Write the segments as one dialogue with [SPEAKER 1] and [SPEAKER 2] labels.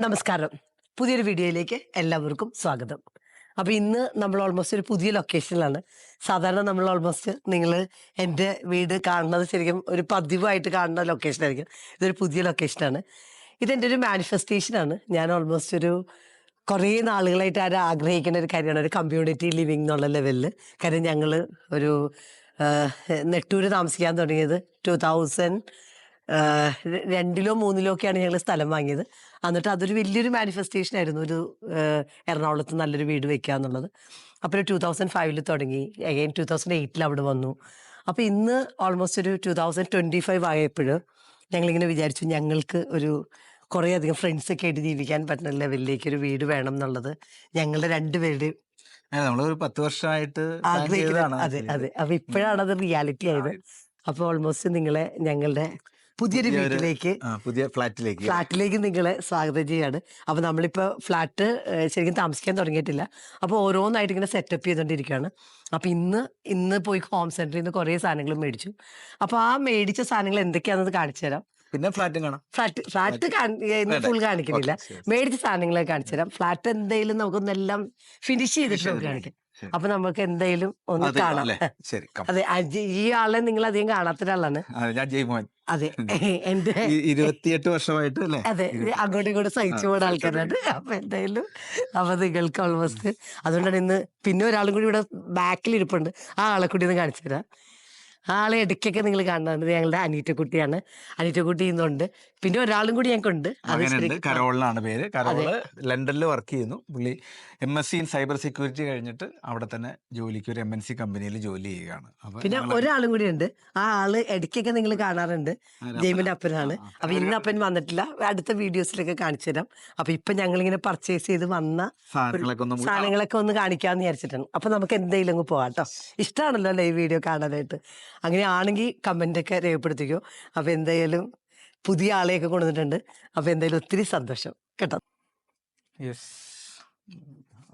[SPEAKER 1] നമസ്കാരം. പുതിയൊരു വീഡിയോയിലേക്ക് എല്ലാവർക്കും സ്വാഗതം. അപ്പോൾ ഇന്ന് നമ്മൾ ഓൾമോസ്റ്റ് ഒരു പുതിയ ലൊക്കേഷനിലാണ്. സാധാരണ നമ്മൾ ഓൾമോസ്റ്റ് നിങ്ങൾ എൻ്റെ വീട് കാണുന്നത് ശരിക്കും ഒരു പതിവായിട്ട് കാണുന്ന ലൊക്കേഷനായിരിക്കും. ഇതൊരു പുതിയ ലൊക്കേഷനാണ്. ഇതെൻ്റെ ഒരു മാനിഫെസ്റ്റേഷനാണ്. ഞാൻ ഓൾമോസ്റ്റ് ഒരു കുറേ നാളുകളായിട്ട് ആഗ്രഹിക്കുന്ന ഒരു കാര്യമാണ് ഒരു കമ്മ്യൂണിറ്റി ലിവിങ് എന്നുള്ള ലെവലിൽ. കാര്യം ഞങ്ങൾ ഒരു നെട്ടൂര് താമസിക്കാൻ തുടങ്ങിയത് 2002 3 ഒക്കെയാണ് ഞങ്ങൾ സ്ഥലം വാങ്ങിയത്. എന്നിട്ട് അതൊരു വലിയൊരു മാനിഫെസ്റ്റേഷൻ ആയിരുന്നു, ഒരു എറണാകുളത്ത് നല്ലൊരു വീട് വെക്കുക എന്നുള്ളത്. അപ്പോൾ 2005 തുടങ്ങി, അഗൈൻ 2008 അവിടെ വന്നു. അപ്പോൾ ഇന്ന് ഓൾമോസ്റ്റ് ഒരു 2025 ആയപ്പോൾ ഞങ്ങളിങ്ങനെ വിചാരിച്ചു ഞങ്ങൾക്ക് ഒരു കുറേ അധികം ഫ്രണ്ട്സൊക്കെ ആയിട്ട് ജീവിക്കാൻ പറ്റുന്ന ലെവലിലേക്ക് ഒരു വീട് വേണം എന്നുള്ളത് ഞങ്ങളുടെ രണ്ടുപേരുടെയും
[SPEAKER 2] നമ്മളൊരു 10 വർഷമായിട്ട്
[SPEAKER 1] ആഗ്രഹിക്കുന്നത്. അതെ അതെ. അപ്പോൾ ഇപ്പോഴാണ് അത് റിയാലിറ്റി ആയത്. അപ്പോൾ ഓൾമോസ്റ്റ് നിങ്ങളെ ഞങ്ങളുടെ പുതിയൊരു വീട്ടിലേക്ക്,
[SPEAKER 2] പുതിയ ഫ്ലാറ്റിലേക്ക്
[SPEAKER 1] നിങ്ങളെ സ്വാഗതം ചെയ്യാണ്. അപ്പോൾ നമ്മളിപ്പോൾ ഫ്ലാറ്റ് ശരിക്കും താമസിക്കാൻ തുടങ്ങിയിട്ടില്ല. അപ്പോൾ ഓരോന്നായിട്ട് ഇങ്ങനെ സെറ്റപ്പ് ചെയ്തുകൊണ്ടിരിക്കുകയാണ്. അപ്പോൾ ഇന്ന് പോയി ഹോം സെന്ററിൽ നിന്ന് കുറേ സാധനങ്ങൾ മേടിച്ചു. അപ്പോൾ ആ മേടിച്ച സാധനങ്ങൾ എന്തൊക്കെയാണെന്ന് കാണിച്ചു തരാം.
[SPEAKER 2] പിന്നെ ഫ്ലാറ്റും കാണാം.
[SPEAKER 1] ഫ്ലാറ്റ് ഫുൾ കാണിക്കുന്നില്ല, മേടിച്ച സാധനങ്ങളെ കാണിച്ചു തരാം. ഫ്ലാറ്റ് എന്തായാലും നമുക്കൊന്നെല്ലാം ഫിനിഷ് ചെയ്തിട്ട് നമുക്ക് കാണിക്കാം. അപ്പൊ നമുക്ക് എന്തായാലും ഒന്ന് കാണാം. അതെ, ഈ ആളെ നിങ്ങൾ അധികം കാണാത്ത ഒരാളാണ്. അതെ, എന്റെ
[SPEAKER 2] 28 വർഷമായിട്ട്
[SPEAKER 1] അതെ, അങ്ങോട്ടും ഇങ്ങോട്ടും സഹിച്ചു പോകുന്ന ആൾക്കാരാണ്. അപ്പൊ എന്തായാലും നിങ്ങൾക്ക് ഓൾമോസ്റ്റ് അതുകൊണ്ടാണ് ഇന്ന്. പിന്നെ ഒരാളും കൂടി ഇവിടെ ബാക്കിൽ ഇരിപ്പുണ്ട്, ആ ആളെ കൂടി ഒന്ന് കാണിച്ചു തരാം. ആളെ ഇടയ്ക്കൊക്കെ നിങ്ങൾ കാണുന്നത് ഞങ്ങളുടെ അനീറ്റക്കുട്ടിയാണ്. അനീറ്റക്കുട്ടി ഇന്നുണ്ട്. പിന്നെ ഒരാളും കൂടി ഞങ്ങൾക്കുണ്ട്,
[SPEAKER 2] കരോളിനാണ് പേര്. കരോള് ലണ്ടനിൽ വർക്ക് ചെയ്യുന്നു. പുള്ളി MSc ഇൻ സൈബർ സെക്യൂരിറ്റി കഴിഞ്ഞിട്ട് അവിടെ തന്നെ ജോലിക്ക് ഒരു MNC കമ്പനിയിൽ ജോലി ചെയ്യുകയാണ്.
[SPEAKER 1] പിന്നെ ഒരാളും കൂടി ഉണ്ട്, ആ ആള് ഇടയ്ക്കൊക്കെ നിങ്ങൾ കാണാറുണ്ട്, ജെയിമിന്റെ അപ്പനാണ്. അപ്പൊ ഇന്ന് അപ്പൻ വന്നിട്ടില്ല, അടുത്ത വീഡിയോസിലൊക്കെ കാണിച്ചു തരാം. അപ്പൊ ഇപ്പൊ ഞങ്ങളിങ്ങനെ പർച്ചേസ് ചെയ്ത് വന്ന സാധനങ്ങളൊക്കെ ഒന്ന് കാണിക്കാന്ന് വിചാരിച്ചിട്ടാണ്. അപ്പൊ നമുക്ക് എന്തെങ്കിലും അങ്ങ് പോവാം കേട്ടോ. ഇഷ്ടമാണല്ലോ അല്ലേ ഈ വീഡിയോ കാണാനായിട്ട്? അങ്ങനെ ആണെങ്കിൽ കമന്റ് ഒക്കെ രേഖപ്പെടുത്തിക്കോ. അപ്പൊ എന്തായാലും പുതിയ ആളെയൊക്കെ കൊണ്ടുവന്നിട്ടുണ്ട്. അപ്പൊ എന്തായാലും ഒത്തിരി സന്തോഷം കേട്ടോ.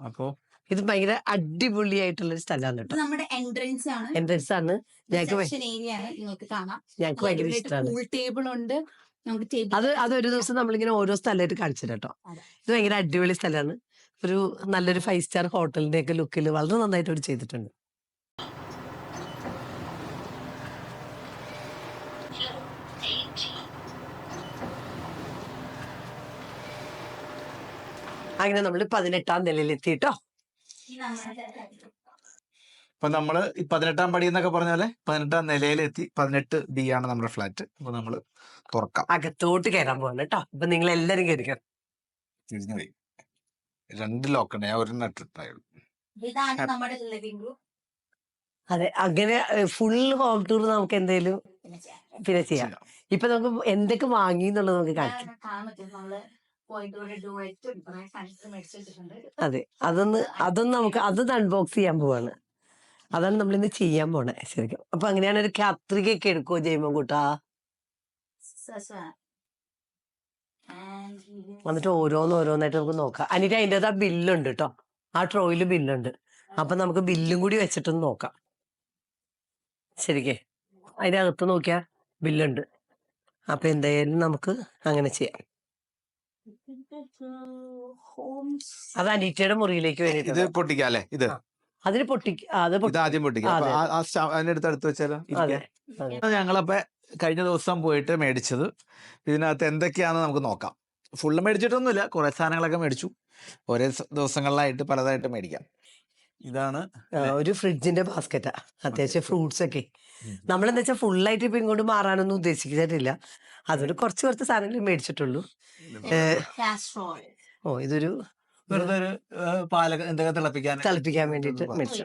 [SPEAKER 2] അപ്പോ
[SPEAKER 1] ഇത് ഭയങ്കര അടിപൊളിയായിട്ടുള്ള ഒരു സ്ഥലമാണ് കേട്ടോ.
[SPEAKER 3] നമ്മുടെ എൻട്രൻസ്
[SPEAKER 1] ആണ്. ഞങ്ങൾക്ക് ഭയങ്കര ഇഷ്ടമാണ്.
[SPEAKER 3] ടേബിൾ ഉണ്ട്,
[SPEAKER 1] അതൊരു ദിവസം നമ്മളിങ്ങനെ ഓരോ സ്ഥലമായിട്ട് കാണിച്ചു കേട്ടോ. ഇത് ഭയങ്കര അടിപൊളി സ്ഥലമാണ്. ഒരു നല്ലൊരു 5 സ്റ്റാർ ഹോട്ടലിന്റെ ഒക്കെ ലുക്കിൽ വളരെ നന്നായിട്ട് അവർ ചെയ്തിട്ടുണ്ട്. അങ്ങനെ നമ്മൾ 18ാം നിലയിലെത്തി കേട്ടോ.
[SPEAKER 2] ഇപ്പൊ നമ്മള് 18ാം പടി എന്നൊക്കെ പറഞ്ഞാല് 18ാം നിലയിലെത്തി. 18B ആണ് നമ്മുടെ ഫ്ലാറ്റ്. അപ്പൊ നമ്മള് തുറക്കാം,
[SPEAKER 1] അകത്തോട്ട് കയറാൻ പോകണം കേട്ടോ. അപ്പൊ നിങ്ങൾ എല്ലാരും കയറിക്കാം.
[SPEAKER 2] തിരിഞ്ഞു പോയി 2 ലോക്കുണ്ട്, ഞാൻ 1 ഇട്ടിട്ടായുള്ളൂ.
[SPEAKER 1] അതെ, അങ്ങനെ ഫുൾ ഹോം ടൂർ നമുക്ക് എന്തെങ്കിലും പിന്നെ ചെയ്യാം. ഇപ്പൊ നമുക്ക് എന്തൊക്കെ വാങ്ങി എന്നുള്ളത് നമുക്ക് കാണിക്കാം. അതെ, അതൊന്ന് നമുക്ക് അൺബോക്സ് ചെയ്യാൻ പോവാണ്. അതാണ് നമ്മളിന്ന് ചെയ്യാൻ പോണേ ശരിക്കും. അപ്പൊ അങ്ങനെയാണ് ഒരു കത്രികയൊക്കെ എടുക്കുവോ ജൈമ കൂട്ടാ? എന്നിട്ട് ഓരോന്നായിട്ട് നമുക്ക് നോക്കാം. എന്നിട്ട് അതിൻ്റെ ആ ബില്ലുണ്ട് കേട്ടോ, ആ ട്രോയില് ബില്ലുണ്ട്. അപ്പൊ നമുക്ക് ബില്ലും കൂടി വെച്ചിട്ടൊന്ന് നോക്കാം. ശരിക്കേ അതിൻ്റെ അകത്ത് നോക്കിയാ ബില്ലുണ്ട്. അപ്പൊ എന്തായാലും നമുക്ക് അങ്ങനെ ചെയ്യാം. അത് അനീറ്റയുടെ മുറിയിലേക്ക് വേണ്ടിട്ട്
[SPEAKER 2] ഇത് പൊട്ടിക്കാം അല്ലേ? ഇത്
[SPEAKER 1] അതിന്
[SPEAKER 2] ആദ്യം പൊട്ടിക്കാം. അതിനടുത്ത് വെച്ചാലോ. ഞങ്ങളപ്പോ കഴിഞ്ഞ ദിവസം പോയിട്ട് മേടിച്ചത്. ഇതിനകത്ത് എന്തൊക്കെയാണെന്ന് നമുക്ക് നോക്കാം. ഫുള്ള് മേടിച്ചിട്ടൊന്നുമില്ല, കുറെ സാധനങ്ങളൊക്കെ മേടിച്ചു. ഒരേ ദിവസങ്ങളിലായിട്ട് പലതായിട്ട് മേടിക്കാം. ഇതാണ്
[SPEAKER 1] ഒരു ഫ്രിഡ്ജിന്റെ ബാസ്ക്കറ്റാ, അത്യാവശ്യം ഫ്രൂട്ട്സ് ഒക്കെ. നമ്മളെന്താ വെച്ചാൽ ഫുള്ളായിട്ട് ഇപ്പൊ ഇങ്ങോട്ട് മാറാനൊന്നും ഉദ്ദേശിച്ചിട്ടില്ല. അതൊരു കുറച്ച് സാധനങ്ങൾ മേടിച്ചിട്ടുള്ളൂ. ഇതൊരു
[SPEAKER 2] വെറുതെ ഒരു പാലൊക്കെ എന്തൊക്കെ തിളപ്പിക്കാൻ വേണ്ടിട്ട്
[SPEAKER 1] മേടിച്ചു.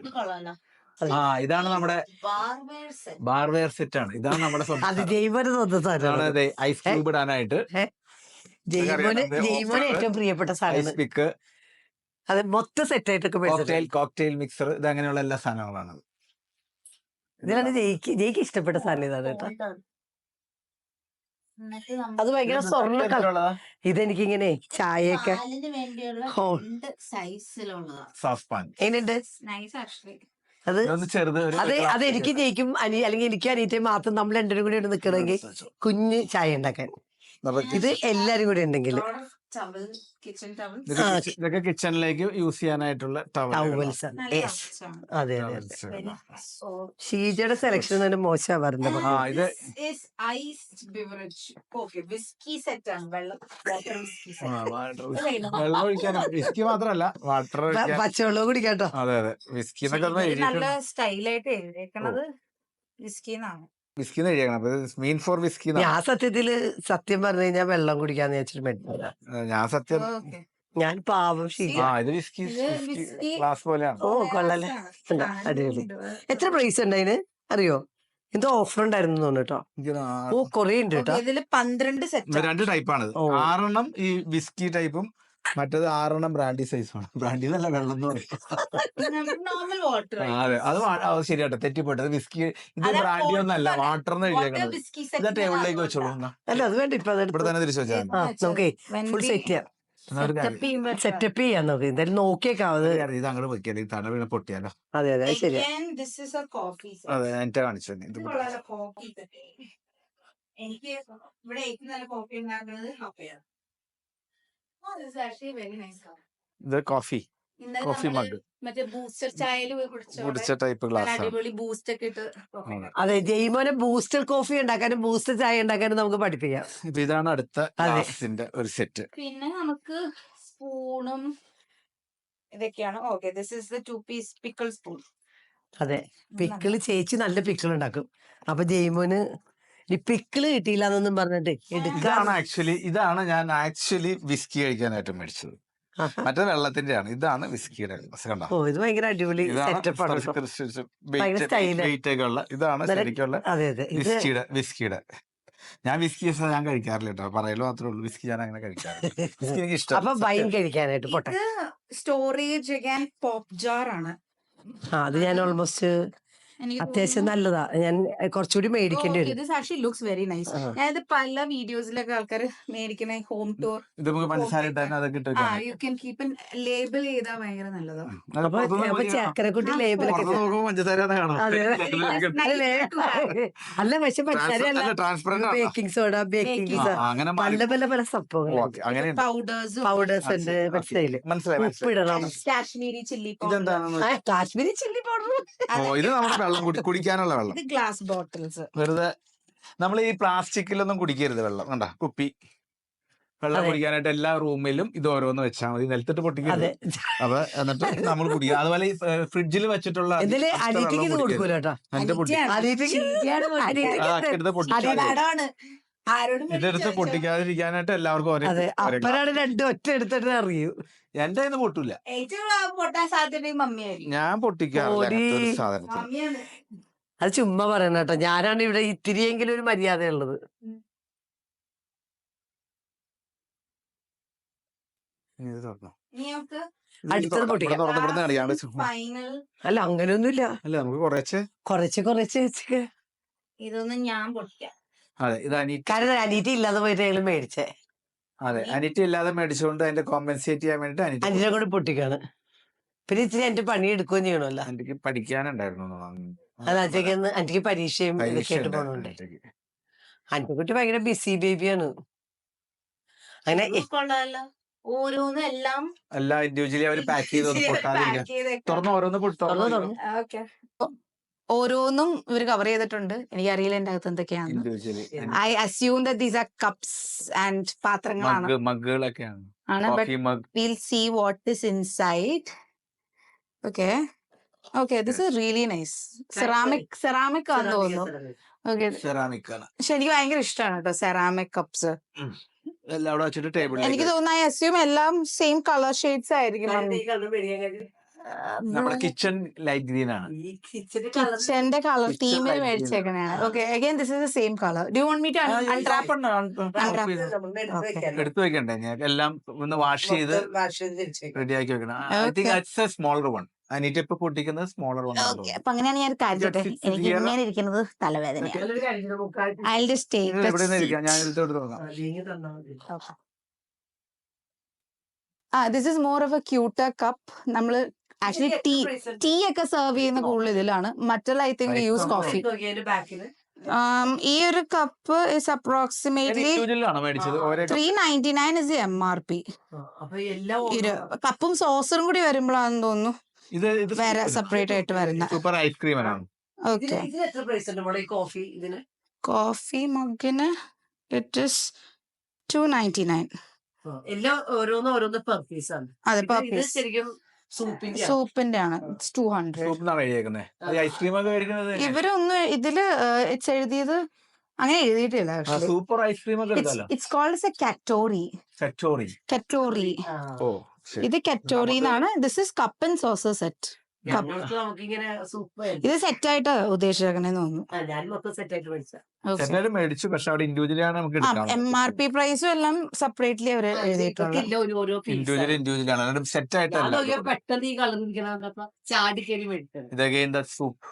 [SPEAKER 2] ഇതാണ് നമ്മുടെ ബാർവെയർ സെറ്റ് ആണ്. ഇതാണ് നമ്മുടെ ഐസ് ക്യൂബ് ഇടാനായിട്ട്
[SPEAKER 1] ജൈമോന് ഏറ്റവും പ്രിയപ്പെട്ട സാധനം. അത് മൊത്തം സെറ്റ് ആയിട്ടൊക്കെ
[SPEAKER 2] കോക്ടെയിൽ മിക്സർ, ഇത് അങ്ങനെയുള്ള എല്ലാ സാധനങ്ങളാണ്.
[SPEAKER 1] ഇതിലാണ് ജയ്ക്ക് ഇഷ്ടപ്പെട്ട സാധനം ഇതാണ് കേട്ടോ. അത് ഭയങ്കര സ്വർണ്ണ. ഇതെനിക്കിങ്ങനെ ചായയൊക്കെ അതെനിക്ക് ജയിക്കും അല്ലെങ്കിൽ എനിക്ക് അനിയത്തെ മാത്രം നമ്മൾ രണ്ടുപേരും കൂടി നിൽക്കണമെങ്കിൽ കുഞ്ഞ് ചായ ഉണ്ടാക്കാൻ. ഇത് എല്ലാരും കൂടി ഉണ്ടെങ്കിൽ
[SPEAKER 3] ടവൽ, കിച്ചൺ ടവൽ.
[SPEAKER 2] ഇതൊക്കെ കിച്ചണിലേക്ക് യൂസ് ചെയ്യാനായിട്ടുള്ള
[SPEAKER 1] ടവൽസ് ആണ്. Yes. അതെ അതെ അതെ. ഷീജയുടെ സെലക്ഷൻ തന്നെ മോശമായിരുന്നു.
[SPEAKER 2] ഇത്
[SPEAKER 3] iced beverage. Okay, whisky set ആണ്. വെള്ളം, വാട്ടർ വിസ്കി
[SPEAKER 2] വെള്ളം ഒഴിക്കാനും വിസ്കി മാത്രല്ല വാട്ടർ
[SPEAKER 1] പച്ചവെള്ളം കുടിക്കാട്ടോ.
[SPEAKER 2] അതെ അതെ, വിസ്കി എന്നൊക്കെ
[SPEAKER 3] നല്ല സ്റ്റൈലായിട്ട് എഴുതിയേക്കണത് വിസ്കി എന്നാണ്.
[SPEAKER 2] വിസ്കി മീൻ ഫോർ വിസ്കി.
[SPEAKER 1] ഞാൻ സത്യത്തില് സത്യം പറഞ്ഞു കഴിഞ്ഞാൽ വെള്ളം കുടിക്കാന്ന് വെച്ചിട്ട് മെഡില്ല.
[SPEAKER 2] ഞാൻ സത്യം
[SPEAKER 1] ഞാൻ പാവം ഷീജ.
[SPEAKER 2] ഇത് വിസ്കി ഗ്ലാസ് പോലെയാണ്.
[SPEAKER 1] ഓ കൊള്ളല്ലേ, അടിപൊളി. എത്ര പ്രൈസ് ഉണ്ട് അതിന് അറിയോ? എന്തോ ഓഫർ ഉണ്ടായിരുന്നു തോന്നുന്നു കേട്ടോ. ഓ കൊറേ ഉണ്ട് കേട്ടോ.
[SPEAKER 3] ഇതില് 12 സെറ്റ്.
[SPEAKER 2] 2 ടൈപ്പാണ്. 6 ഈ വിസ്കി ടൈപ്പും മറ്റേത് 6 ബ്രാൻഡി സൈസുമാണ്. ബ്രാൻഡി നല്ല വെള്ളം എന്ന് പറയും.
[SPEAKER 3] Normal water.
[SPEAKER 2] അതെ, അത് ശരിയാട്ടോ, തെറ്റിപ്പോട്ടത്. വിസ്കി ഇത് ബ്രാൻഡി ഒന്നല്ല, വാട്ടർ എന്ന് എഴുതിയേക്കുന്നത്. ഇത് ടേബിളിലേക്ക് വെച്ചോളൂ.
[SPEAKER 1] അല്ല അത് വേണ്ട, ഇപ്പൊ
[SPEAKER 2] ഇവിടെ തന്നെ തിരിച്ചു വെച്ചാൽ
[SPEAKER 1] നമുക്ക് ഫുൾ സെറ്റ് ചെയ്യാം. സെറ്റപ്പ് ചെയ്യാൻ നോക്കി എന്തായാലും നോക്കിയേക്കാം. അത്
[SPEAKER 2] ഇത് അങ്ങോട്ട് വെക്കാല്ലേ, തട വീണ പൊട്ടിയാലോ.
[SPEAKER 1] അതെ അതെ ശരിയാ.
[SPEAKER 2] അതെ, എന്റെ കാണിച്ചു.
[SPEAKER 3] എനിക്ക് ഇവിടെ ഏറ്റവും നല്ല കോഫി ഉണ്ടാക്കുന്നത് ഹപ്പയാണ്.
[SPEAKER 2] ഇത് കോഫി മഗ്,
[SPEAKER 3] മറ്റേ ബൂസ്റ്റർ ചായയിൽ
[SPEAKER 2] കുടിച്ച ടൈപ്പ് ഗ്ലാസ്.
[SPEAKER 3] അടിപൊളി ബൂസ്റ്റ് ഒക്കെ ഇട്ട്.
[SPEAKER 1] അതെ, ജയ്മോനെ ബൂസ്റ്റർ കോഫി ഉണ്ടാക്കാനും ബൂസ്റ്റർ ചായ ഉണ്ടാക്കാനും നമുക്ക് പഠിപ്പിക്കാം.
[SPEAKER 2] ഇപ്പൊ ഇതാണ് അടുത്ത ഗ്ലാസിന്റെ ഒരു സെറ്റ്.
[SPEAKER 3] പിന്നെ നമുക്ക് സ്പൂണും ഇതൊക്കെയാണ്. Okay, this is the 2 piece pickle spoon.
[SPEAKER 1] അതെ, പിക്കിള് ചേച്ചി നല്ല പിക്കിൾ ഉണ്ടാക്കും. അപ്പൊ ജയ്മോന് ഈ പിക്കിള് കിട്ടിയില്ല എന്നൊന്നും പറഞ്ഞിട്ട്
[SPEAKER 2] ഇതാണ് ഞാൻ ആക്ച്വലി വിസ്കി കഴിക്കാനായിട്ട് മേടിച്ചത്. മറ്റേ വെള്ളത്തിന്റെ ആണ്, ഇതാണ് വിസ്കിയുടെ.
[SPEAKER 1] ഓ, ഇത് ഭയങ്കര അടിപൊളി സെറ്റപ്പ് ആണ്.
[SPEAKER 2] ഇതാണ് ശരിക്കുള്ള
[SPEAKER 1] അതെ അതെ
[SPEAKER 2] വിസ്കിയുടെ. ഞാൻ വിസ്കി ഞാൻ കഴിക്കാറില്ല കേട്ടോ, പറയലോ മാത്രമേ ഉള്ളൂ. വിസ്കി ഞാൻ അങ്ങനെ കഴിക്കാറില്ല. വിസ്കി എനിക്ക് ഇഷ്ടം.
[SPEAKER 1] അപ്പൊ വൈൻ കഴിക്കാനായിട്ട് പോട്ടെ.
[SPEAKER 3] സ്റ്റോറേജ് പോപ്പ് ജാർ ആണ്.
[SPEAKER 1] അത് ഞാൻ ഓൾമോസ്റ്റ് അത്യാവശ്യം നല്ലതാ. ഞാൻ കുറച്ചുകൂടി മേടിക്കേണ്ടി വരും.
[SPEAKER 3] This actually looks very nice. അതായത് പല വീഡിയോസിലൊക്കെ ആൾക്കാർ മേടിക്കുന്ന home tour, you can keep label ചെയ്താൽ ഭയങ്കര നല്ലതാണ്.
[SPEAKER 1] അപ്പൊ ചക്കരക്കുട്ടി ലേബിളൊക്കെ അല്ല, പക്ഷെ പഞ്ചസാര ബേക്കിംഗ് സോഡ, ബേക്കിംഗ് പല പല പല സംഭവങ്ങൾ, പൗഡേഴ്സ് ഉണ്ട്. മനസ്സിലായില്ലേ? ഉപ്പിടണം, Kashmiri chilli powder, Kashmiri chilli powder,
[SPEAKER 2] കുടിക്കാനുള്ള വെള്ളം.
[SPEAKER 3] Glass bottles.
[SPEAKER 2] വെറുതെ നമ്മൾ ഈ പ്ലാസ്റ്റിക്കിലൊന്നും കുടിക്കരുത് വെള്ളം. കണ്ടാ, കുപ്പി വെള്ളം കുടിക്കാനായിട്ട് എല്ലാ റൂമിലും ഇത് ഓരോന്ന് വെച്ചാൽ മതി. നിലത്തിട്ട് പൊട്ടിക്കരുത്. അപ്പൊ എന്നിട്ട് നമ്മൾ കുടിക്കുക. അതുപോലെ ഈ ഫ്രിഡ്ജിൽ വെച്ചിട്ടുള്ള ഇതെടുത്ത് പൊട്ടിക്കാതിരിക്കാനായിട്ട് എല്ലാവർക്കും
[SPEAKER 1] ഒറ്റ എടുത്തിട്ട് അറിയൂ.
[SPEAKER 2] എന്റെ കയ്യിൽ പൊട്ടൂല. ഞാൻ പൊട്ടിക്കാറില്ല സാധനത്തിന്.
[SPEAKER 1] അത് ചുമ്മാ പറയണ കേട്ടോ. ഞാനാണ് ഇവിടെ ഇത്തിരിയെങ്കിലും ഒരു മര്യാദ ഉള്ളത്. അടുത്തത് പൊട്ടിക്കാം. അല്ല അങ്ങനെയൊന്നുമില്ല.
[SPEAKER 2] അല്ല, നമുക്ക്
[SPEAKER 1] കുറച്ച് വെച്ചൊക്കെ
[SPEAKER 3] ഇതൊന്നും ഞാൻ പൊട്ടിക്കാം.
[SPEAKER 2] അതെ, ഇത്
[SPEAKER 1] കാരണം അനീറ്റി ഇല്ലാതെ പോയിട്ട് ഞങ്ങൾ മേടിച്ചേ.
[SPEAKER 2] അതെ, അനിറ്റി ഇല്ലാതെ മേടിച്ചുകൊണ്ട് അതിന്റെ കോമ്പൻസേറ്റ് ചെയ്യാൻ വേണ്ടിട്ട്
[SPEAKER 1] അനിറ്റിനെ കൂടെ പൊട്ടിക്കാണ്. പിന്നെ ഇച്ചിരി എന്റെ പണി എടുക്കുകയും ചെയ്യണമല്ലോ.
[SPEAKER 2] എനിക്ക് പഠിക്കാനുണ്ടായിരുന്നു.
[SPEAKER 1] എനിക്ക് പരീക്ഷയും കേട്ട് പോണുണ്ട്. അനിക്കുട്ടി ഭയങ്കര ബിസി ബേബിയാണ്. അങ്ങനെ
[SPEAKER 3] ഓരോന്നും എല്ലാം
[SPEAKER 2] ഇൻഡിവിജ്വലി അവർ പാക്ക് ചെയ്ത് തുറന്ന് ഓരോന്ന്
[SPEAKER 3] ഓരോന്നും ഇവർ കവർ ചെയ്തിട്ടുണ്ട്. എനിക്കറിയില്ല എന്റെ അകത്ത് എന്തൊക്കെയാണ്. I assume that these are cups and പാത്രങ്ങളാണ്,
[SPEAKER 2] മഗ്ഗുകളൊക്കെയാണ്.
[SPEAKER 3] We'll see what is inside. Okay, this is really nice. Ceramic ആണെന്ന് തോന്നുന്നു.
[SPEAKER 2] സെറാമിക് ആണ്.
[SPEAKER 3] പക്ഷെ എനിക്ക് ഭയങ്കര ഇഷ്ടമാണ് കേട്ടോ സെറാമിക് കപ്സ്.
[SPEAKER 2] എല്ലാം വെച്ചിട്ട് ടേബിൾ.
[SPEAKER 3] എനിക്ക് തോന്നുന്നു ഐ അസ്യൂം എല്ലാം സെയിം കളർ ഷെയ്ഡ്സ് ആയിരിക്കും.
[SPEAKER 2] നമ്മുടെ കിച്ചൺ ലൈറ്റ് ഗ്രീൻ ആണ്.
[SPEAKER 3] കിച്ചന്റെ കളർ തീമിൽ മേടിച്ചേക്കണയാണ്. Okay, again this is the same colour. Do you want me to unwrap?
[SPEAKER 2] എടുത്തു വെക്കണ്ടേ? ഞാൻ എല്ലാം ഒന്ന് വാഷ് ചെയ്ത് റെഡിയാക്കി വെക്കണം. I think it's a smaller one. അനിറ്റ് ഇപ്പൊ പൊട്ടിക്കുന്നത് സ്മോളർ വൺ.
[SPEAKER 3] അപ്പൊ അങ്ങനെയാണ് ഞാൻ കാര്യം ചെയ്തത്. എനിക്ക് ഇങ്ങനെ ഇരിക്കുന്നത് തലവേദനയാണ്. This is more of a cuter cup. നമ്മള് ആക്ച്വലി ടീ ഒക്കെ സെർവ് ചെയ്യുന്ന കൂടുതൽ ഇതിലാണ്. മറ്റുള്ള ഐ തിങ്ക് യൂസ് കോഫി. ഈ ഒരു കപ്പ് ഇസ് അപ്രോക്സിമേറ്റ്ലി
[SPEAKER 2] ഇൻഡിവിജ്വലാണോ മേടിച്ചത്? ഓരോ
[SPEAKER 3] 399 ഇസ് MRP.
[SPEAKER 1] അപ്പൊ എല്ലാം
[SPEAKER 3] കപ്പും സോസറും കൂടി വരുമ്പോഴാണെന്ന് തോന്നുന്നു
[SPEAKER 2] ഇത്
[SPEAKER 3] വേറെ സെപ്പറേറ്റ് ആയിട്ട് വരുന്ന.
[SPEAKER 2] സൂപ്പർ ഐസ്ക്രീം ആണ്.
[SPEAKER 3] ഓക്കെ,
[SPEAKER 1] ഇതിന് എത്ര പ്രൈസ് ഉണ്ട് മോളെ ഈ കോഫി ഇതിന്?
[SPEAKER 3] കോഫി മഗ്ഗിന് ഇറ്റ് ഇസ് 299.
[SPEAKER 1] എല്ലാം ഓരോന്ന് പെർ പീസ് ആണ്.
[SPEAKER 3] അതെ, per
[SPEAKER 1] ഇത്
[SPEAKER 3] piece.
[SPEAKER 1] ശരിക്കും സൂപ്പിന്റെ
[SPEAKER 3] സൂപ്പിന്റെ ആണ്. 200.
[SPEAKER 2] സൂപ്പിനാണ് എഴുതിയേക്കുന്നത്. ഐസ്ക്രീം ഒക്കെ മേടിക്കുന്നത്
[SPEAKER 3] ഇവരൊന്ന് ഇതില് ഇറ്റ്സ് എഴുതിയത് അങ്ങനെ എഴുതിയിട്ടില്ല.
[SPEAKER 2] സൂപ്പർ ഐസ്ക്രീം ഒക്കെ എടുക്കാലോ.
[SPEAKER 3] It's cold a katori. Katori.
[SPEAKER 2] ഓ
[SPEAKER 3] ഇത് കറ്റോറി എന്നാണ്. This is cup and saucer set.
[SPEAKER 1] നമുക്കിങ്ങനെ സൂപ്പ്
[SPEAKER 3] ഇത് സെറ്റ് ആയിട്ട് ഉദ്ദേശിക്കണേന്ന് തോന്നുന്നു.
[SPEAKER 1] ഞാൻ മൊത്തം സെറ്റ് ആയിട്ട് മേടിച്ച.
[SPEAKER 2] സെറ്റായിട്ട് മേടിച്ചു, പക്ഷെ അവിടെ ഇൻഡിവിജ്വലാണ് നമുക്ക് എടുക്കാം.
[SPEAKER 3] MRP പ്രൈസും എല്ലാം സെപ്പറേറ്റ്ലി അവര് എഴുതിയിട്ടുണ്ട്.
[SPEAKER 2] ഇൻഡിവിജ്വൽ ആണ്, സെറ്റ് ആയിട്ടല്ല.
[SPEAKER 1] പെട്ടെന്ന് ഈ കളർ ചാടി കയറി മേടിച്ചത്.
[SPEAKER 2] ഇത് അഗൈൻ ദ സൂപ്പ്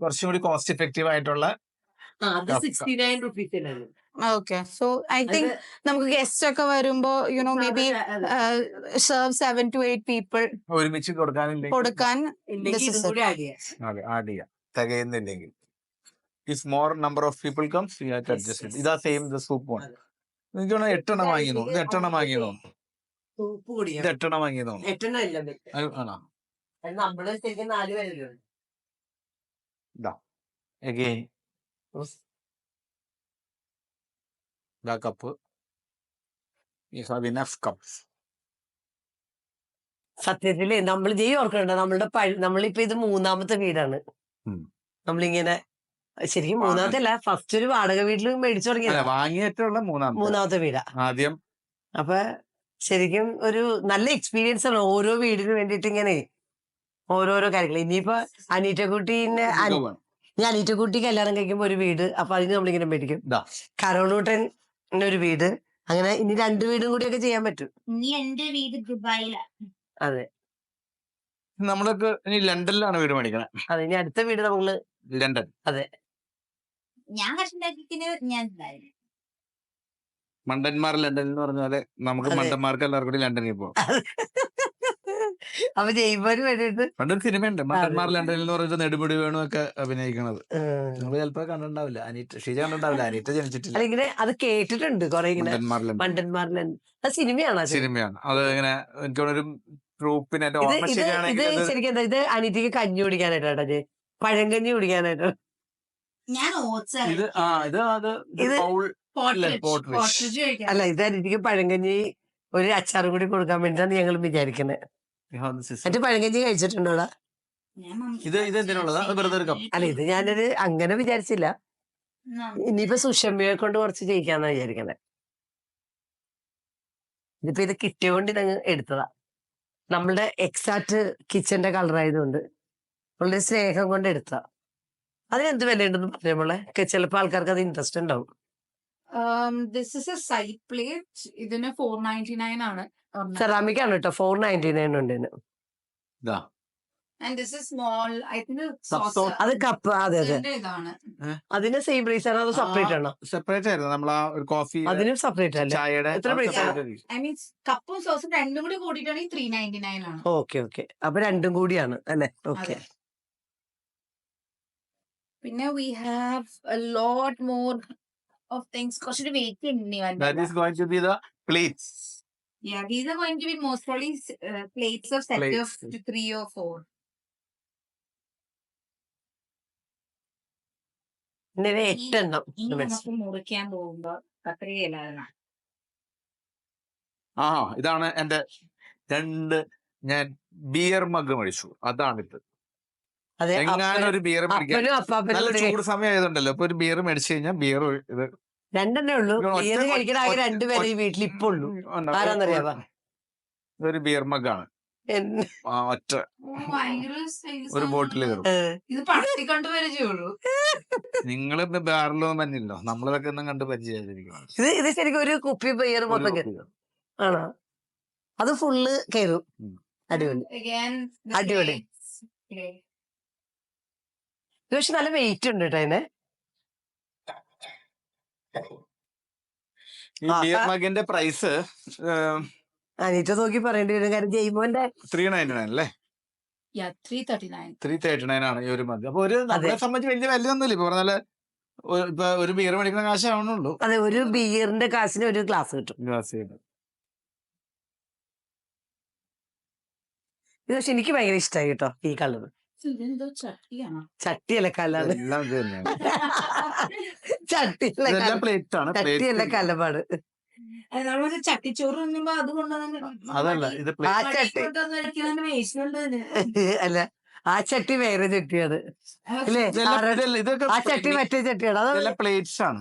[SPEAKER 2] കുറച്ചും കൂടി കോസ്റ്റ് എഫക്റ്റീവ് ആയിട്ടുള്ള.
[SPEAKER 1] അത് 69 rupees.
[SPEAKER 3] Okay, so I think നമുക്ക് ഗസ്റ്റ് ഒക്കെ വരുമ്പോ may be serve 7 to 8 people
[SPEAKER 2] ഒരുമിച്ച്
[SPEAKER 3] കൊടുക്കാൻ
[SPEAKER 2] ആഡ് ചെയ്യാം. തികയുന്നില്ലെങ്കിൽ if more number of people comes you have to adjust it. ഇതാ സെയിം ദ സൂപ്പ് വൺ. എനിക്ക് തോന്നുന്നു 8 എണ്ണം വാങ്ങിയെന്നു. ഇത് 8 എണ്ണം വാങ്ങിയെന്നു. ഇത് 8 എണ്ണം വാങ്ങിയെന്നു.
[SPEAKER 1] 8 എണ്ണം ഇല്ല,
[SPEAKER 2] ആണോ?
[SPEAKER 1] നമ്മള് ശരിക്കും 4 പേരല്ലേ.
[SPEAKER 2] ഇതാ again the cup. You have enough cups.
[SPEAKER 1] സത്യത്തില് നമ്മൾ ഓർക്കണ്ട, നമ്മളിപ്പോ ഇത് 3ാമത്തെ വീടാണ്. നമ്മളിങ്ങനെ ശരിക്കും 3ാമത്തെ അല്ല, ഫസ്റ്റ് ഒരു വാടക വീട്ടിൽ മേടിച്ചു തുടങ്ങിയത്.
[SPEAKER 2] വാങ്ങിയിട്ടുള്ള
[SPEAKER 1] 3ാമത്തെ വീടാ
[SPEAKER 2] ആദ്യം.
[SPEAKER 1] അപ്പൊ ശരിക്കും ഒരു നല്ല എക്സ്പീരിയൻസ് ആണ് ഓരോ വീടിന് വേണ്ടിട്ട് ഇങ്ങനെ ഓരോരോ കാര്യങ്ങൾ. ഇനിയിപ്പോ അനീറ്റക്കുട്ടി കല്യാണം കഴിക്കുമ്പോ ഒരു വീട്, അപ്പൊ അതിന് നമ്മളിങ്ങനെ മേടിക്കും. കരോളൂട്ടൻ ഒരു വീട്, അങ്ങനെ ഇനി 2 വീടും കൂടിയൊക്കെ ചെയ്യാൻ പറ്റും.
[SPEAKER 4] ഇനി എന്റെ വീട് ദുബായിലാണ്.
[SPEAKER 1] അതെ,
[SPEAKER 2] നമ്മളൊക്കെ ഇനി ലണ്ടനിലാണ് വീട് മേടിക്കണേ.
[SPEAKER 1] അതെ, ഇനി അടുത്ത വീട് നമ്മള്
[SPEAKER 2] ലണ്ടൻ.
[SPEAKER 1] അതെ,
[SPEAKER 4] ഞാൻ കഷ്ടണ്ടാക്കിക്കുന്നത് ഞാൻ
[SPEAKER 2] മണ്ടന്മാർ ലണ്ടനിൽ എന്ന് പറഞ്ഞ പോലെ നമുക്ക് മണ്ടന്മാർക്ക് എല്ലാവർക്കും കൂടി ലണ്ടനിൽ പോകാം.
[SPEAKER 1] അപ്പൊ ജയ്മോന് വേണ്ടിട്ട്
[SPEAKER 2] പണ്ടൊരു സിനിമയുണ്ട് മണ്ടന്മാർ ലണ്ടനിൽ എന്ന് പറഞ്ഞിട്ട് നെടുമുടി വേണു ഒക്കെ അഭിനയിക്കണത്. നമ്മള് ചിലപ്പോ കണ്ടിട്ടുണ്ടാവില്ല. ഷീജ കണ്ടിട്ടുണ്ടാവില്ല, അനീറ്റ ജനിച്ചിട്ടില്ല.
[SPEAKER 1] ഇങ്ങനെ അത് കേട്ടിട്ടുണ്ട് കൊറേ ഇങ്ങനെ മണ്ടന്മാർ ലണ്ടൻ സിനിമയാണ്.
[SPEAKER 2] അത് ഇങ്ങനെ എനിക്കൊരു ഗ്രൂപ്പിനെ
[SPEAKER 1] ഇത് ശരിക്കും എന്താ, ഇത് അനീറ്റക്ക് കഞ്ഞി കുടിക്കാനായിട്ടാ, പഴങ്കഞ്ഞി കുടിക്കാനായിട്ടോ.
[SPEAKER 4] ഞാൻ
[SPEAKER 1] അല്ല, ഇത് അനീറ്റക്ക് പഴങ്കഞ്ഞി ഒരു അച്ചാറും കൂടി കൊടുക്കാൻ വേണ്ടിട്ടാണ് ഞങ്ങൾ വിചാരിക്കുന്നത്. മറ്റേ പഴങ്കഞ്ഞി കഴിച്ചിട്ടുണ്ടോടാ? അല്ല, ഇത് ഞാനൊരു അങ്ങനെ വിചാരിച്ചില്ല. ഇനിയിപ്പോ സുഷമ്മയെ കൊണ്ട് കുറച്ച് ചെയ്യിക്കാന്നാ വിചാരിക്കണേ. ഇതിപ്പോ ഇത് കിട്ടിയോണ്ട് ഇതങ്ങ് എടുത്തതാ. നമ്മളുടെ എക്സാക്ട് കിച്ചന്റെ കളർ ആയതുകൊണ്ട് നമ്മളുടെ സ്നേഹം കൊണ്ട് എടുത്തതാ. അതിനെന്ത് വിലയുണ്ടെന്ന് പറഞ്ഞോളെ, ചിലപ്പോ ആൾക്കാർക്ക് അത് ഇൻട്രസ്റ്റ് ഉണ്ടാവും.
[SPEAKER 3] This is A side plate. ഇതിന് 499 ആണ്.
[SPEAKER 1] സെറാമിക് ആണ് കേട്ടോ, 499 ഉണ്ട് ഇതിന്.
[SPEAKER 3] And this is small. I think
[SPEAKER 1] അത് കപ്പ്. അതെ അതെ,
[SPEAKER 3] ഇതാണ്.
[SPEAKER 1] അതിന് സെയിം പ്രൈസ് ആണോ അതോ സെപ്പറേറ്റ് ആണോ?
[SPEAKER 2] സെപ്പറേറ്റ് ആയിരുന്നു. നമ്മളാ ഒരു കോഫി
[SPEAKER 1] അതിനും സെപ്പറേറ്റ് അല്ലേ?
[SPEAKER 2] ചായയുടെ
[SPEAKER 1] എത്ര പ്രൈസ്?
[SPEAKER 3] I mean കപ്പും സോസും രണ്ടും കൂടി കൂട്ടിയിട്ടാണെങ്കിൽ 399 ആണ്.
[SPEAKER 1] ഓക്കെ, അപ്പൊ രണ്ടും കൂടിയാണ് അല്ലേ? ഓക്കെ.
[SPEAKER 3] പിന്നെ we have a lot more of things. കുറച്ചൊരു വെയിറ്റ് ഉണ്ട്.
[SPEAKER 2] That is going to be the plates.
[SPEAKER 3] Yeah, these are going to be most probably plates of set of 3 or 4.
[SPEAKER 1] പിന്നെ 8 എണ്ണം
[SPEAKER 4] നമുക്ക് മുറിക്കാൻ പോകുമ്പോ കത്രികയിലാണ്.
[SPEAKER 2] ഇതാണ് എന്റെ 2 ഞാൻ ബിയർ മഗ് മേടിച്ചു. അതാണിത്. എങ്ങാനൊരു ബിയർ മേടിക്കാൻ നല്ല ചൂട് സമയം ആയതുണ്ടല്ലോ. അപ്പൊ ഒരു ബിയർ മേടിച്ചു കഴിഞ്ഞാൽ ബിയർ ഇത്
[SPEAKER 1] 2 എണ്ണേ ഉള്ളൂ. ബിയർ കഴിക്കണ 2 പേരെ ഈ വീട്ടിൽ ഇപ്പൊ ഉള്ളൂ. ആരാന്നറിയാവാ?
[SPEAKER 2] ഇതൊരു ബിയർ മഗാണ്. ഒറ്റ ഒരു ബോട്ടിൽ കയറും. നിങ്ങള് ബാറിലൊന്നും തന്നെയല്ലോ, നമ്മളിതൊക്കെ ഒന്നും കണ്ട് പരിചയമായിരിക്കും.
[SPEAKER 1] ഇത് ശരിക്കും ഒരു കുപ്പി ബിയർ മൊത്തം കയറും ആണോ? അത് ഫുള്ള് കയറും. അടിപൊളി. പക്ഷെ നല്ല വെയിറ്റ് ഉണ്ട് കേട്ടോ അതിന്.
[SPEAKER 2] ഈ ബിയർ മഗിന്റെ പ്രൈസ്
[SPEAKER 1] അനീറ്റ നോക്കി പറയേണ്ടി വരും, കാരണം ജയ്മോന്റെ
[SPEAKER 2] 399 അല്ലേ?
[SPEAKER 3] 339.
[SPEAKER 2] 339 ആണ് ഈ ഒരു മതി. അപ്പൊ ഒരു നമ്മളെ സംബന്ധിച്ച് വലിയ വിലയൊന്നുമില്ല. ഇപ്പൊ പറഞ്ഞാല് ഇപ്പൊ ഒരു ബിയർ മേടിക്കുന്ന കാശാവണുള്ളൂ.
[SPEAKER 1] അതെ, ഒരു ബിയറിന്റെ കാശിന് ഒരു ഗ്ലാസ് കിട്ടും. ഇത് പക്ഷെ എനിക്ക് ഭയങ്കര ഇഷ്ടമായി കേട്ടോ ഈ കളർ.
[SPEAKER 3] ഇതെന്തോ ചട്ടിയാണോ?
[SPEAKER 1] ചട്ടിയല്ല കലാണ്.
[SPEAKER 2] എല്ലാം ഇത് തന്നെയാണ്.
[SPEAKER 1] ചട്ടിയല്ല
[SPEAKER 2] ഇതെല്ലാം പ്ലേറ്റ് ആണ്.
[SPEAKER 1] ചട്ടിയല്ല കലപാട്.
[SPEAKER 3] നമ്മളൊരു ചട്ടിച്ചോറ് തിന്നുമ്പോ അതുകൊണ്ട്
[SPEAKER 2] അതല്ല ഇത്
[SPEAKER 1] ആ ചട്ടി അല്ല, ആ ചട്ടി വേറെ ചട്ടിയാണ് അല്ലേ?
[SPEAKER 2] ഇതൊക്കെ
[SPEAKER 1] ആ ചട്ടി മറ്റേ ചട്ടിയാണ്.
[SPEAKER 2] ഇതെല്ലാം പ്ലേറ്റ്സ് ആണ്.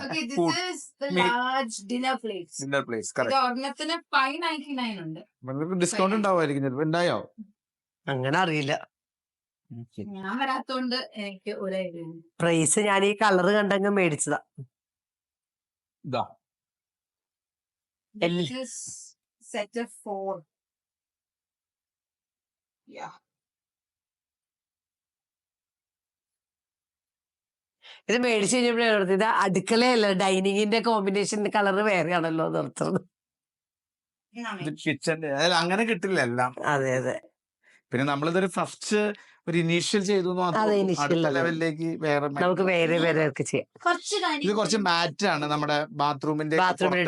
[SPEAKER 3] Dinner plates.
[SPEAKER 2] ഡിന്നർ പ്ലേറ്റ്സ്
[SPEAKER 3] ഇത് ഒരെണ്ണത്തിന് 599 ഉണ്ട്.
[SPEAKER 2] ഡിസ്കൗണ്ട് ഉണ്ടാവുമായിരിക്കും ചിലപ്പോ. ഉണ്ടായോ?
[SPEAKER 1] അങ്ങനെ അറിയില്ല.
[SPEAKER 3] ഞാൻ വരാത്തോണ്ട് എനിക്ക് ഒരു ഐഡിയ.
[SPEAKER 1] പ്രൈസ് ഞാൻ ഈ കളർ കണ്ടങ്ങ് മേടിച്ചതാ.
[SPEAKER 2] ഇതാ
[SPEAKER 3] സെറ്റ് ഓഫ് 4.
[SPEAKER 1] ഇത് മേടിച്ചു കഴിഞ്ഞപ്പോഴേ ഇത് അടുക്കളയല്ല, ഡൈനിങ്ങിന്റെ കോമ്പിനേഷൻ കളർ വേറെയാണല്ലോ നിർത്തുന്നത്.
[SPEAKER 2] കിച്ചന്റെ അങ്ങനെ കിട്ടില്ല എല്ലാം.
[SPEAKER 1] അതെ അതെ.
[SPEAKER 2] പിന്നെ നമ്മളിതൊരു ഫസ്റ്റ് ഒരു ഇനീഷ്യൽ ചെയ്തു ലെവലിലേക്ക് വേറെ
[SPEAKER 1] നമുക്ക് വേറെ വേറെ ഒക്കെ ചെയ്യാം.
[SPEAKER 2] ഇത് കുറച്ച് മാറ്റ് ആണ് നമ്മുടെ ബാത്റൂമിന്റെ ബാത്റൂമിന്റെ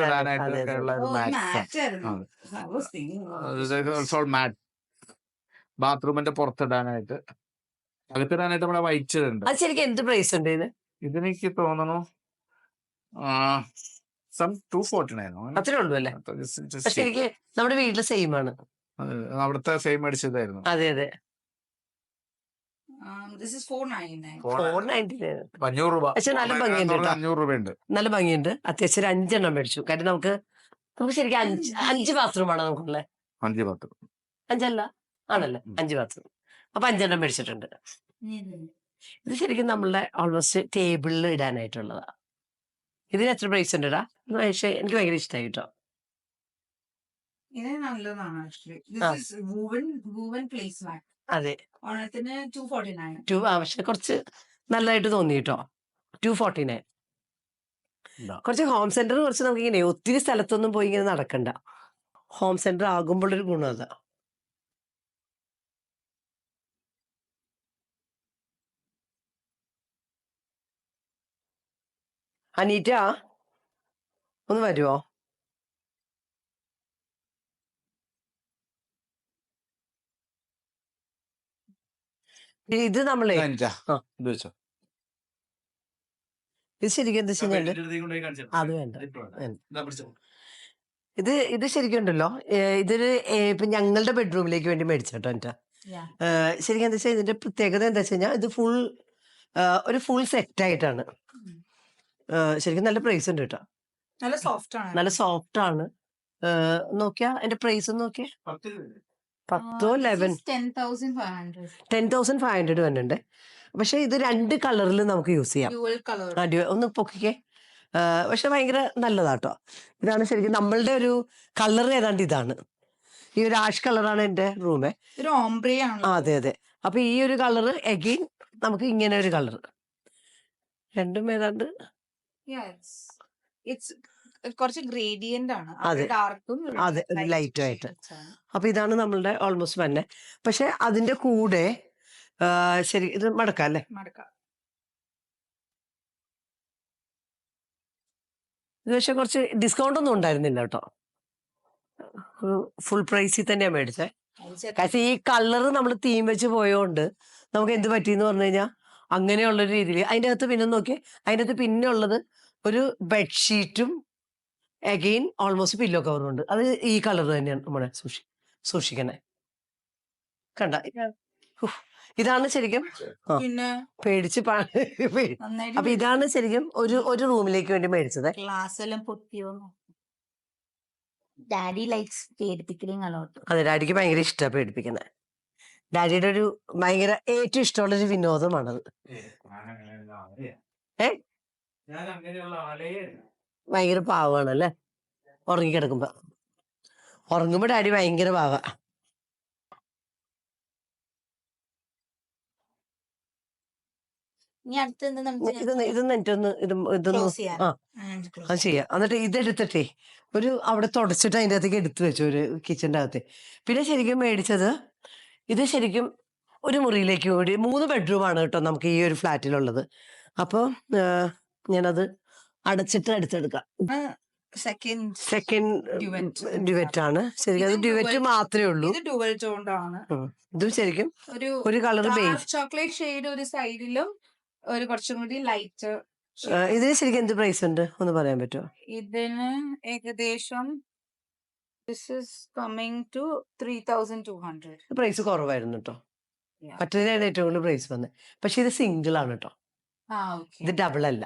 [SPEAKER 2] പുറത്തിടാനായിട്ട്, അകത്തിടാനായിട്ട് നമ്മുടെ വൈറ്റ് ഉണ്ട്.
[SPEAKER 1] അത് ശരിക്കും എന്ത് പ്രൈസ് ഉണ്ട് ഇതിന്?
[SPEAKER 2] ഇതെനിക്ക് തോന്നുന്നു 249
[SPEAKER 1] അത്രേ ഉള്ളൂ അല്ലേ? പക്ഷെ എനിക്ക് നമ്മുടെ വീട്ടില് സെയിം ആണ്.
[SPEAKER 2] അവിടുത്തെ സെയിം അടിച്ചതായിരുന്നു.
[SPEAKER 1] അതെ അതെ.
[SPEAKER 3] 499.
[SPEAKER 2] 500 രൂപ.
[SPEAKER 1] പക്ഷെ നല്ല ഭംഗിയുണ്ട്.
[SPEAKER 2] 500 രൂപയുണ്ട്.
[SPEAKER 1] നല്ല ഭംഗിയുണ്ട്. അത്യാവശ്യം ഒരു 5 എണ്ണം മേടിച്ചു. കാര്യം നമുക്ക് ശരിക്കും 5 ബാത്റൂം ആണ് നമുക്കുള്ള.
[SPEAKER 2] 5 ബാത്റൂം
[SPEAKER 1] 5 ആണല്ലേ? 5 ബാത്റൂം. അപ്പൊ 5 എണ്ണം മേടിച്ചിട്ടുണ്ട്. ഇത് ശരിക്കും നമ്മളുടെ ഓൾമോസ്റ്റ് ടേബിളിൽ ഇടാനായിട്ടുള്ളതാ. ഇതിന് എത്ര പ്രൈസ് ഉണ്ടടാ? പക്ഷേ എനിക്ക് ഭയങ്കര ഇഷ്ടമായി കേട്ടോ.
[SPEAKER 3] ഇത് നല്ലതാണ് ആക്ച്വലി.
[SPEAKER 1] അതെ,
[SPEAKER 3] 249.
[SPEAKER 1] പക്ഷെ കുറച്ച് നല്ലതായിട്ട് തോന്നി കേട്ടോ. 249. കുറച്ച് ഹോം സെന്റർ കുറച്ച് നമുക്ക് ഇങ്ങനെ ഒത്തിരി സ്ഥലത്തൊന്നും പോയി ഇങ്ങനെ നടക്കണ്ട. ഹോം സെന്റർ ആകുമ്പോഴൊരു ഗുണം അതാ. അനീറ്റ ഒന്ന് വരുവോ? ഇത് നമ്മളെ ഇത് ശരിക്കും എന്താ വെച്ച് കഴിഞ്ഞാല് അത് വേണ്ട. ഇത് ശരിക്കും ഉണ്ടല്ലോ, ഇതൊരു ഇപ്പൊ ഞങ്ങളുടെ ബെഡ്റൂമിലേക്ക് വേണ്ടി മേടിച്ചോട്ടോ എന്റെ. ശരിക്കും എന്താ വെച്ചാൽ ഇതിന്റെ പ്രത്യേകത എന്താ വെച്ച് കഴിഞ്ഞാൽ ഇത് ഒരു ഫുൾ സെറ്റ് ആയിട്ടാണ്. ശരിക്കും നല്ല പ്രൈസ് ഉണ്ട് കേട്ടോ.
[SPEAKER 3] നല്ല സോഫ്റ്റ് ആണ്.
[SPEAKER 1] നോക്കിയാ എന്റെ പ്രൈസ് നോക്കിയാ 10 11 10,500 വന്നിട്ടുണ്ട്. പക്ഷെ ഇത് 2 കളറിൽ നമുക്ക് യൂസ് ചെയ്യാം. ഒന്ന് പൊക്കിക്കേ. പക്ഷെ ഭയങ്കര നല്ലതാട്ടോ. ഇതാണ് ശരിക്കും നമ്മളുടെ ഒരു കളർ ഏതാണ്ട് ഇതാണ്. ഈ ഒരു ആഷ് കളറാണ് എന്റെ റൂമേ. അതെ അതെ. അപ്പൊ ഈ ഒരു കളർ അഗെയിൻ നമുക്ക് ഇങ്ങനെ ഒരു കളർ രണ്ടും ഏതാണ്ട്
[SPEAKER 3] കുറച്ച് ഗ്രേഡിയന്റ് ആണ്.
[SPEAKER 1] അതെ അതെ, ലൈറ്റ് ആയിട്ട്. അപ്പൊ ഇതാണ് നമ്മളുടെ ഓൾമോസ്റ്റ് തന്നെ. പക്ഷെ അതിന്റെ കൂടെ ശരി ഇത് മടക്കാം അല്ലേ? ഇത് പക്ഷെ കുറച്ച് ഡിസ്കൗണ്ട് ഒന്നും ഉണ്ടായിരുന്നില്ല കേട്ടോ. ഫുൾ പ്രൈസിൽ തന്നെയാണ് മേടിച്ചത്. പക്ഷെ ഈ കളറ് നമ്മൾ തീം വെച്ച് പോയോണ്ട് നമുക്ക് എന്ത് പറ്റിയെന്ന് പറഞ്ഞു കഴിഞ്ഞാൽ അങ്ങനെയുള്ളൊരു രീതിയിൽ അതിൻ്റെ അകത്ത് പിന്നെ നോക്കിയേ, അതിൻ്റെ അകത്ത് പിന്നെ ഉള്ളത് ഒരു ബെഡ്ഷീറ്റും അഗെയിൻ ഓൾമോസ്റ്റ് പില്ലോ കവറും ഉണ്ട്. അത് ഈ കളർ തന്നെയാണ് നമ്മുടെ സൂക്ഷിക്കണേ. കണ്ട, ഇതാണ് ശരിക്കും പേടിച്ച് അപ്പൊ ഇതാണ് ശരിക്കും ഒരു റൂമിലേക്ക് വേണ്ടി മേടിച്ചത്. അതെ, ഡാഡിക്ക് ഭയങ്കര ഇഷ്ടമാണ് പേടിപ്പിക്കുന്നത്. ഡാഡിയുടെ ഒരു ഭയങ്കര ഏറ്റവും ഇഷ്ടമുള്ളൊരു വിനോദമാണത്. ഭയങ്കര പാവമാണല്ലേ? ഉറങ്ങിക്കിടക്കുമ്പോ ഡാഡി ഭയങ്കര പാവ. ഇതൊന്ന് എനിക്കൊന്ന് ഇതൊന്ന് അത് ചെയ്യാം. എന്നിട്ട് ഇതെടുത്തിട്ടേ അവിടെ തുടച്ചിട്ട് അതിൻ്റെ അകത്തേക്ക് എടുത്തു വെച്ചു ഒരു കിച്ചൻ്റെ അകത്ത്. പിന്നെ ശരിക്കും മേടിച്ചത് ഇത് ശരിക്കും ഒരു മുറിയിലേക്ക് കൂടി 3 ബെഡ്റൂമാണ് കേട്ടോ നമുക്ക് ഈ ഒരു ഫ്ലാറ്റിലുള്ളത്. അപ്പോൾ ഞാനത് അടച്ചിട്ട് എടുത്തെടുക്കാം. സെക്കൻഡ് ഡ്യുവറ്റ് ആണ് ശരിക്കും. അത് ഡ്യുവറ്റ് മാത്രമേ ഉള്ളൂ.
[SPEAKER 3] ഇത് ഡുവൽ ടോണ്ടാണ്.
[SPEAKER 1] ഇതും ശരിക്കും ഒരു കളർ ബേസ്
[SPEAKER 3] ചോക്ലേറ്റ് ഷെയ്ഡ് ഒരു സൈഡിലും ഒരു കുറച്ചും കൂടി ലൈറ്റ്.
[SPEAKER 1] ഇതിന് ശരിക്കും എന്ത് പ്രൈസ് ഉണ്ട് ഒന്ന് പറയാൻ പറ്റുമോ?
[SPEAKER 3] ഇതിന് ഏകദേശം this is coming to 3,200.
[SPEAKER 1] Price കുറവായിരുന്നു കേട്ടോ. മറ്റേതിനാണ് ഏറ്റവും കൂടുതൽ പ്രൈസ് വന്നത്. പക്ഷെ ഇത് സിംഗിൾ ആണ് കേട്ടോ, ഇത് ഡബിൾ അല്ല.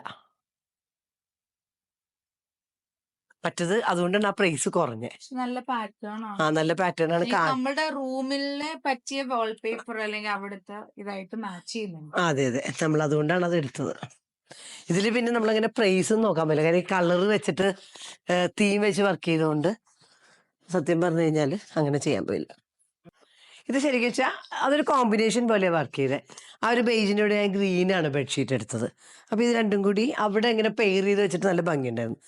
[SPEAKER 1] മറ്റത് അതുകൊണ്ടാണ് ആ പ്രൈസ് കുറഞ്ഞത്.
[SPEAKER 3] നല്ല പാറ്റേൺ ആണ്.
[SPEAKER 1] നല്ല പാറ്റേൺ ആണ്.
[SPEAKER 3] നമ്മുടെ റൂമിലെ പറ്റിയ വാൾപേപ്പർ അല്ലെങ്കിൽ അവിടുത്തെ ഇതായിട്ട് മാച്ച് ചെയ്യുന്നുണ്ട്.
[SPEAKER 1] അതെ നമ്മൾ അതുകൊണ്ടാണ് അത് എടുത്തത്. ഇതില് പിന്നെ നമ്മളങ്ങനെ പ്രൈസ് നോക്കാൻ പറ്റില്ല, കാര്യം കളർ വെച്ചിട്ട് തീം വെച്ച് വർക്ക് ചെയ്തുകൊണ്ട് സത്യം പറഞ്ഞു കഴിഞ്ഞാൽ അങ്ങനെ ചെയ്യാൻ പോയില്ല. ഇത് ശരിക്കും വെച്ചാൽ അതൊരു കോമ്പിനേഷൻ പോലെ വർക്ക് ചെയ്തത്. ആ ഒരു ബേജിൻ്റെ കൂടെ ഞാൻ ഗ്രീനാണ് ബെഡ്ഷീറ്റ് എടുത്തത്. അപ്പോൾ ഇത് രണ്ടും കൂടി അവിടെ ഇങ്ങനെ പെയർ ചെയ്ത് വെച്ചിട്ട് നല്ല ഭംഗിയുണ്ടായിരുന്നു.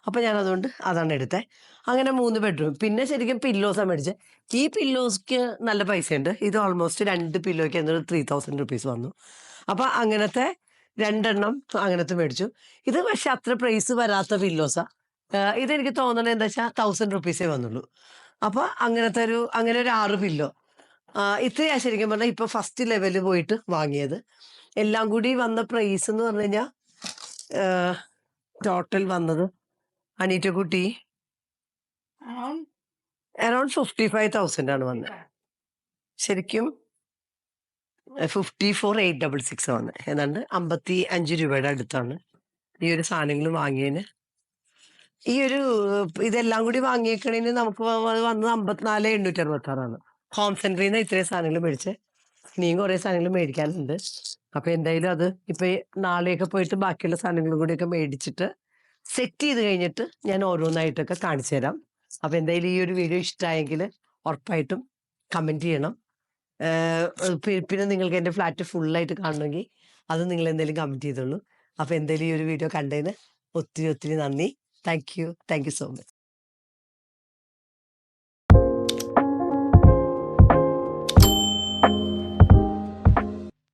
[SPEAKER 1] അപ്പോൾ ഞാൻ അതുകൊണ്ട് അതാണ് എടുത്തത്. അങ്ങനെ 3 ബെഡ്റൂം. പിന്നെ ശരിക്കും പില്ലോസാണ് മേടിച്ചത്. ഈ പില്ലോസ്ക്ക് നല്ല പൈസയുണ്ട്. ഇത് ഓൾമോസ്റ്റ് 2 പില്ലോയ്ക്ക് എന്നൊരു 3,000 റുപ്പീസ് വന്നു. അപ്പോൾ അങ്ങനത്തെ 2 എണ്ണം അങ്ങനത്തെ മേടിച്ചു. ഇത് പക്ഷെ അത്ര പ്രൈസ് വരാത്ത പില്ലോസാണ്. ഇതെനിക്ക് തോന്നണത് എന്താ വെച്ചാൽ 1,000 റുപ്പീസേ വന്നുള്ളൂ. അപ്പോൾ അങ്ങനെ ഒരു 6 പില്ലോ. ഇത്രയാ ശരിക്കും പറഞ്ഞാൽ ഇപ്പോൾ ഫസ്റ്റ് ലെവലിൽ പോയിട്ട് വാങ്ങിയത്. എല്ലാം കൂടി വന്ന പ്രൈസ് എന്ന് പറഞ്ഞു കഴിഞ്ഞാൽ ടോട്ടൽ വന്നത് അനീറ്റക്കുട്ടി അറൌണ്ട് 55,000 ആണ് വന്നത്. ശരിക്കും 54,866 ആണ്. ഏതാണ്ട് 55 രൂപയുടെ അടുത്താണ് ഈ ഒരു സാധനങ്ങൾ വാങ്ങിയതിന്. ഈ ഒരു ഇതെല്ലാം കൂടി വാങ്ങിയേക്കണേന് നമുക്ക് വന്നത് 54,866 ഹോം സെന്ററിൽ നിന്ന് ഇത്രയും സാധനങ്ങൾ മേടിച്ച്. ഇനിയും കുറേ സാധനങ്ങൾ മേടിക്കാനുണ്ട്. അപ്പോൾ എന്തായാലും അത് ഇപ്പം നാളെയൊക്കെ പോയിട്ട് ബാക്കിയുള്ള സാധനങ്ങളും കൂടിയൊക്കെ മേടിച്ചിട്ട് സെറ്റ് ചെയ്ത് കഴിഞ്ഞിട്ട് ഞാൻ ഓരോന്നായിട്ടൊക്കെ കാണിച്ചു തരാം. അപ്പോൾ എന്തായാലും ഈ ഒരു വീഡിയോ ഇഷ്ടമായെങ്കിൽ ഉറപ്പായിട്ടും കമൻറ്റ് ചെയ്യണം. പിന്നെ നിങ്ങൾക്ക് എൻ്റെ ഫ്ലാറ്റ് ഫുള്ളായിട്ട് കാണണമെങ്കിൽ അത് നിങ്ങൾ എന്തെങ്കിലും കമൻറ്റ് ചെയ്തോളൂ. അപ്പോൾ എന്തായാലും ഈ ഒരു വീഡിയോ കണ്ടതിന് ഒത്തിരി നന്ദി. Thank you so much.